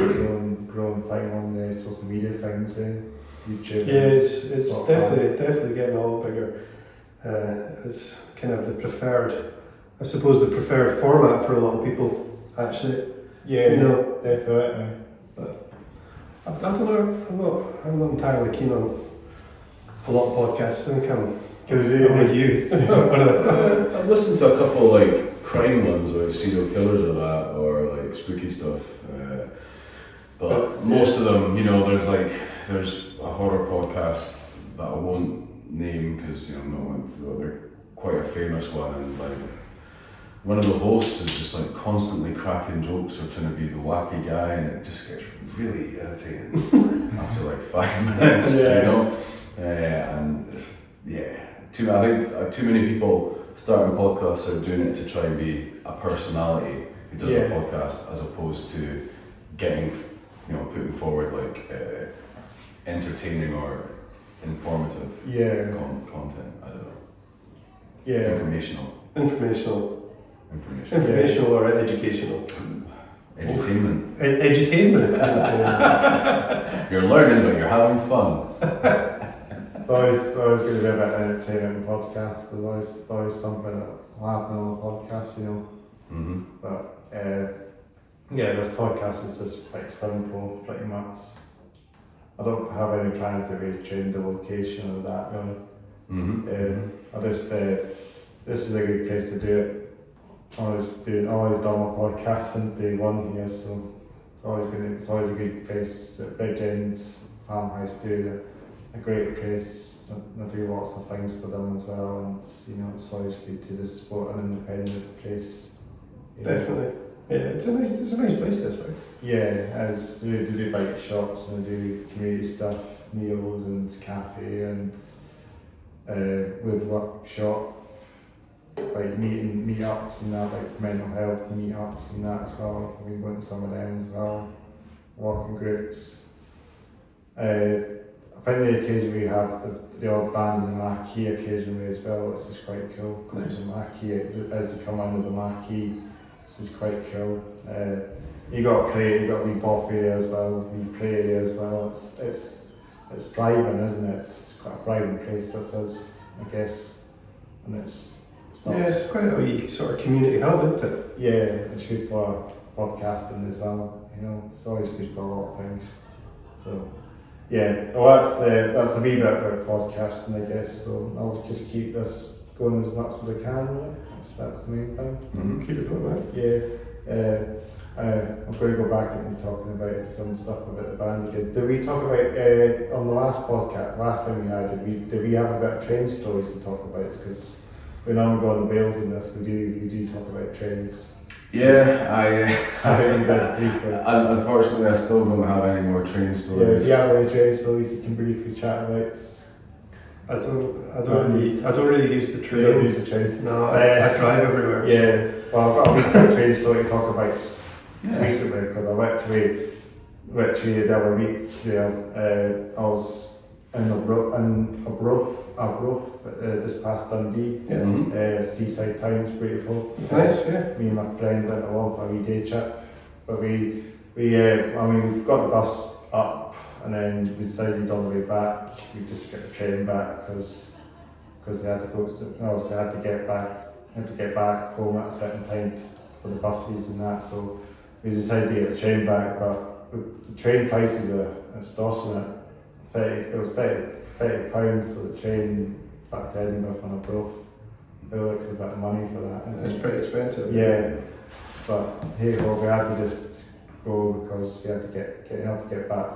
growing thing on the social media things, YouTube. Yeah, it's definitely getting a lot bigger. It's kind of the preferred format for a lot of people, actually. Yeah, definitely. But I don't know. I'm not entirely keen on a lot of podcasts. I think I'm with you. I've listened to a couple like crime ones, like serial killers or that, or like spooky stuff. But most of them, there's a horror podcast that I won't name because they're quite a famous one, and like one of the hosts is just like constantly cracking jokes or trying to be the wacky guy, and it just gets really irritating after like 5 minutes, and I think too many people starting podcasts are doing it to try and be a personality who does a podcast, as opposed to getting, putting forward like entertaining or informative content. I don't know. Yeah. Informational or educational. Edutainment. Edutainment. You're learning, but you're having fun. It's always going to be about entertainment and podcasts. There's always something that will happen on a podcast, But this podcast is just quite simple, pretty much. I don't have any plans to be change the location or that, really. This is a good place to do it. Always done my podcast since day one here, so it's always a good place. Bridge End Farmhouse do a great place. I do lots of things for them as well, and it's always good to just support an independent place. Definitely. Yeah, it's a nice place, this thing. Yeah, as they do bike shops and they do community stuff, meals and cafe and wood workshop, like meetups and that, like mental health meetups and that as well. We went to some of them as well, walking groups. I think the occasion we have the odd band in the marquee occasionally as well, which is quite cool, because there's a marquee as you come under the marquee. This is quite cool. You got to be buff area as well, we play area as well. It's thriving, isn't it? It's quite a thriving place, such as, I guess, and it's quite a wee sort of community hub, isn't it? Yeah, it's good for podcasting as well. It's always good for a lot of things. So that's a wee bit about podcasting, I guess. So I'll just keep this going as much as I can. Really. That's the main thing. Keep it going, man. Yeah. I'm going to go back and talking about some stuff about the band again. Did we talk about on the last time we had? Did we have a bit of train stories to talk about? Because when I'm going on the Wales in this, we do talk about trains. Yeah, unfortunately I still don't have any more train stories. Yeah, do you have any train stories you can briefly chat about? I don't really use the train. You don't use the trains? No, I drive everywhere. Yeah, well I've got a train story to talk about recently, because I went to the other week. I was in Arbroath, just past Dundee. Seaside town is beautiful. It's nice, yeah. Me and my friend went along for a wee day trip, but we got the bus up, and then we decided on the way back we just get the train back because they had to go. They had to get back home at a certain time for the buses and that. So we decided to get the train back, but the train prices are extortionate. It was £30 for the train back to Edinburgh from Arbroath. I feel like it's a bit of money for that. It's pretty expensive. Yeah, but hey, we had to just go because you had to get back.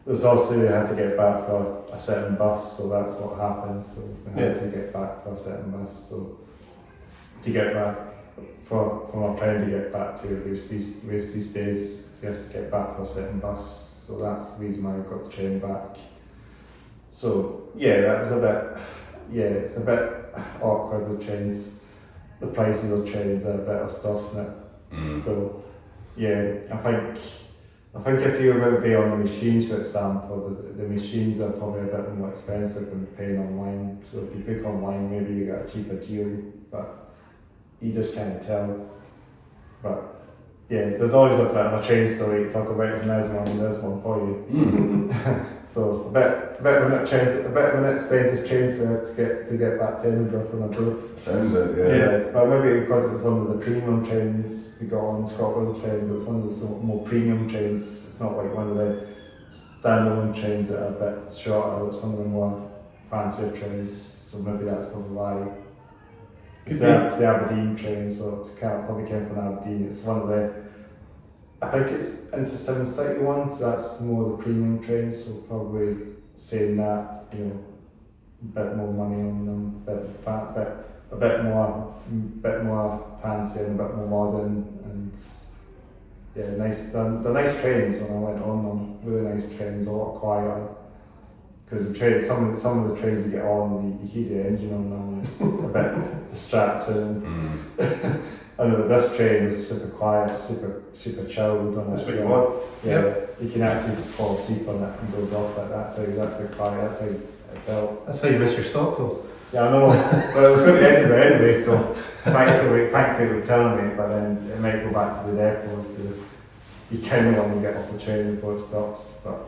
There's also you had to get back for a certain bus, so that's what happened. So we had to get back for a certain bus. So to get back for my friend to get back to these days, he has to get back for a certain bus. So that's the reason why I got the train back. So that was it's a bit awkward, the trains. The prices of trains are a bit extortionate. So I think I think if you were going to be on the machines, for example, the machines are probably a bit more expensive than paying online. So if you book online, maybe you get a cheaper deal, but you just can't tell. But yeah, there's always a bit of a train story to talk about, and there's one for you. So a bit of an expensive train fare to get back to Edinburgh from Abroad. Sounds it, yeah. But maybe because it's one of the premium trains we got on Scotland trains, it's one of the more premium trains. It's not like one of the standalone trains that are a bit shorter. It's one of the more fancier trains. So maybe that's probably why. It's the Aberdeen train, so it probably came from Aberdeen. It's one of the, I think it's Intercity City one, so that's more the premium trains, so probably saying that, you know, a bit more money on them, a bit more fancy and a bit more modern, and yeah, they're nice trains when I went on them, really nice trains, a lot quieter. Because the train, some of the trains you get on, you hear the engine on them, and it's a bit distracting. And this train is super quiet, super chilled on it. Yeah, you can actually fall asleep on it and doze off it. That's how quiet. That's how it felt. That's how you miss your stop though. Yeah, I know. But it was going to Edinburgh anyway, so thankfully it would tell me. But then it might go back to the depot, so you kind of want to get off the train before it stops. But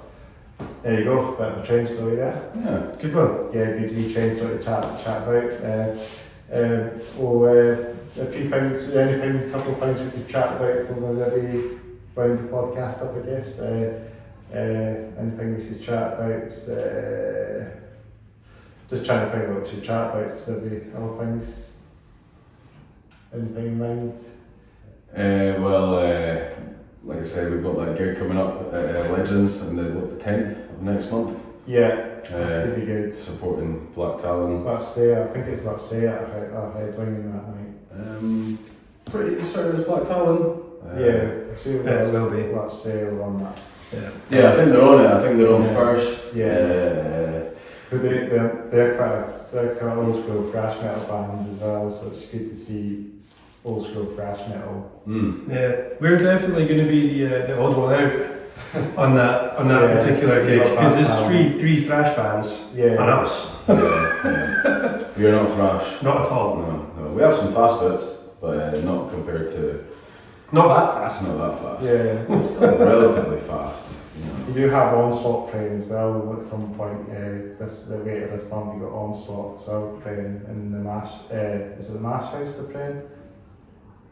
there you go, bit of a train story there. Yeah, good one. Yeah, good wee train story to chat about. A few things, a couple of things we could chat about before we maybe round the podcast up, I guess. Anything we should chat about? Just trying to think what we should chat about. Maybe other things. Anything in mind? Like I say, we've got that gig coming up at Legends on the 10th of next month. Yeah, that should be good. Supporting Black Talon. I think it's our headlining that night. Pretty certain it's Black Talon. It will be. Let's say we're on that. Yeah, I think they're on it. I think they're on first. But they're quite an old school thrash metal band as well, so it's good to see old school thrash metal. Yeah, we're definitely going to be the odd one out on that particular gig, because there's three thrash bands and us. You're not thrash. Not at all. No. We have some fast bits, but not compared to. Not that fast. Not that fast. Yeah, it's relatively fast. You do have Onslaught playing as well at some point. The rate of this month, you got Onslaught as well playing in the Mash. Is it the Mash House they're playing?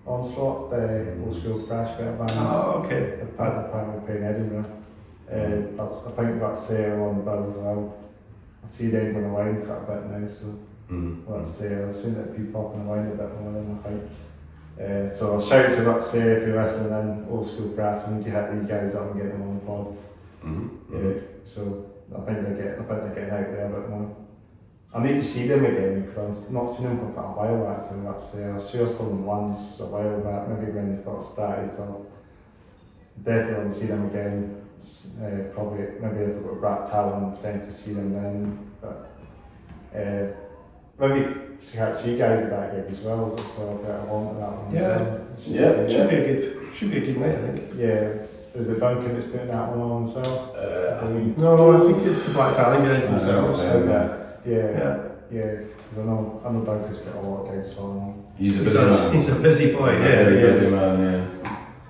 Onslaught, the old school thrash metal band. Oh, okay. Apparently playing Edinburgh. I think that's Sarah on the bill as well. I see them going around quite a bit now, so let's say I've seen it be popping around a bit more than I think. So I'll shout to Let's Say if you're listening in, old school brass, we need to hit these guys up and get them on the pod. So I think they're getting out there a bit more. I need to see them again because I've not seen them for quite a while actually. Let's say I saw them once a while back, maybe when they first started, so definitely want to see them again. Probably maybe if we've got Black Talon, potentially see them then, but maybe catch you guys at that gig as well for a bit of one that one. Should be a good night, I think. Yeah, is it Duncan that's putting that one on as well? No, I think it's the Black Talon guys themselves. Is it? Yeah. I know Duncan's got a lot of gigs on. He's a busy man. He's a busy boy.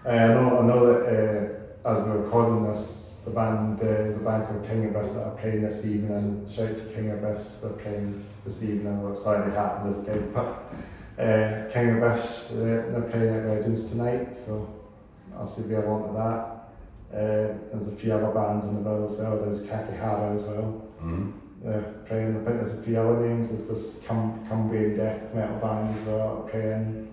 I know that as we're recording this, the band called King Abyss that are playing this evening. Shout out to King Abyss, they're playing this evening. Well, it's already happened this gig, but King Abyss, they're playing at Legends tonight, so I'll see if we along to that. There's a few other bands in the bill as well. There's Kakihara as well. They're playing. I think there's a few other names. There's this Cumbrian death metal band as well playing.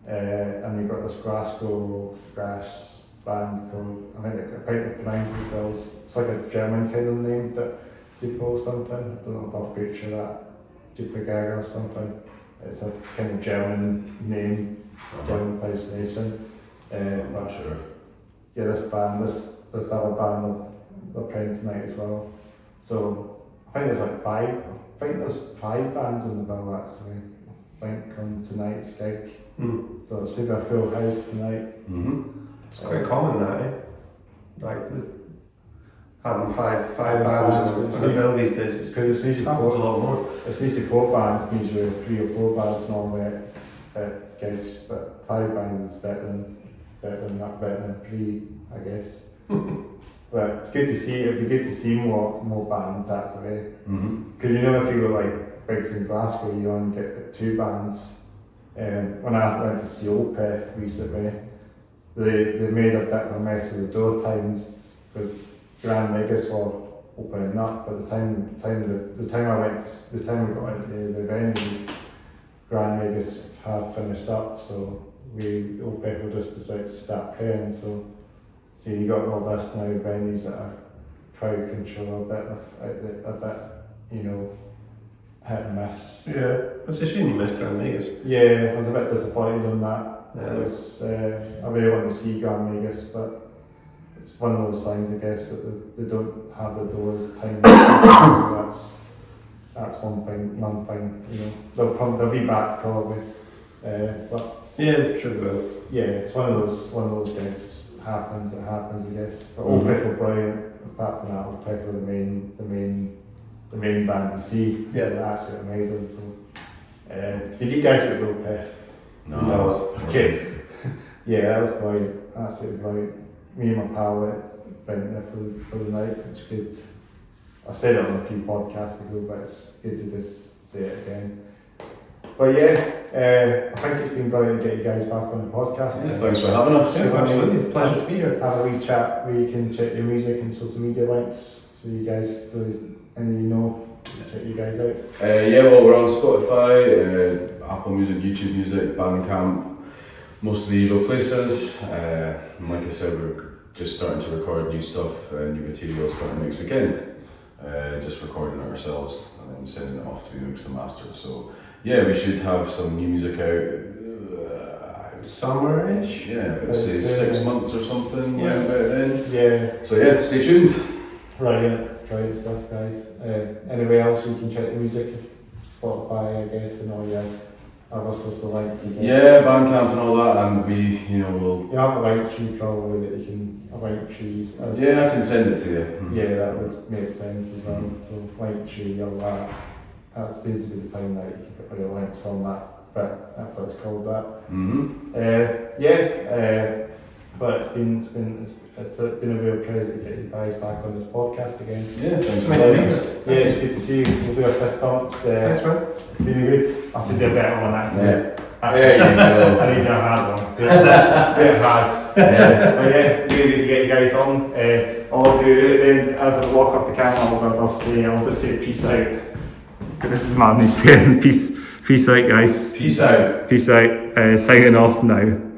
And you've got this Glasgow thrash band called, I think they pronounce themselves, it's like a German kind of name, that Dupo or something. I don't know if I'll butcher that. Dupo or something. It's a kind of German name, German place nation. Not sure. Yeah, this other band they're playing tonight as well. So I think there's five bands in the bill actually. I think on tonight's gig. So it should be a full house tonight. It's quite common that, eh? like having five bands on a bill these days. Because it's happens a lot more. It's usually 4 bands, usually 3 or 4 bands normally at gigs, but 5 bands is better than 3, I guess. But it's good to see. It'd be good to see more bands. That's the way. Because you know, if you were like gigs in Glasgow, you only get 2 bands. When I went to see Opeth recently, they made a bit of a mess of the door times because Grand Megas were opening up. But the time we got into the venue, Grand Megas have finished up. So Opeth will just decide to start playing. So you got all this now venues that are crowd control a bit, you know, hit and miss. Yeah, it's a shame you missed Grand Megas. Yeah, I was a bit disappointed on that. Yeah. It was, I really want to see Grand Megas, but it's one of those things, I guess, that they don't have the doors timed. So that's one thing, you know. They'll be back probably, but yeah, sure they will. yeah, it's one of those gigs. It happens, I guess. But Opeth were brilliant. Apart from that, Opeth were the main band to see. Yeah, they're absolutely amazing. So, did you guys get Opeth? No. Okay. Yeah, that was brilliant. Absolutely brilliant. Me and my pal went there for the night, which is good. I said it on a few podcasts ago, but it's good to just say it again. But yeah, I think it's been brilliant to get you guys back on the podcast. Yeah, thanks for having us. Yeah, absolutely. Pleasure to be here. Have a wee chat where you can check your music and social media links, so any of you know, check you guys out. Yeah, well, we're on Spotify, Apple Music, YouTube Music, Bandcamp, most of the usual places. And like I said, we're just starting to record new stuff, new material starting next weekend. Just recording it ourselves and then sending it off to be mixed and mastered. So yeah, we should have some new music out summer-ish. Yeah, about say 6 months or something. Yeah. About then. Yeah. So yeah, stay tuned. Brilliant stuff, guys. Anywhere else you can check the music? Spotify, I guess, and all your other social links, I guess. Yeah, Bandcamp and all that, and we'll. You have a link tree probably that you can, a link tree. Yeah, I can send it to you. Yeah, that would make sense as well. So link tree, all that. That seems to be the thing that you can put all your links on that, but that's what it's called, that. But it's been a real pleasure to get you guys back on this podcast again. Yeah, thanks for Nice to meet us. you. Yeah, it's good to see you. We'll do a fist bumps. Thanks, man. It's been good. I should do a better one, that's it. There you go. I need a hard one. That's it. Bit hard. But yeah, really good to get you guys on. I'll do then as I walk up the camera, I'll just say peace out. This is my new saying. Peace out, guys. Peace out. Peace out. Signing off now.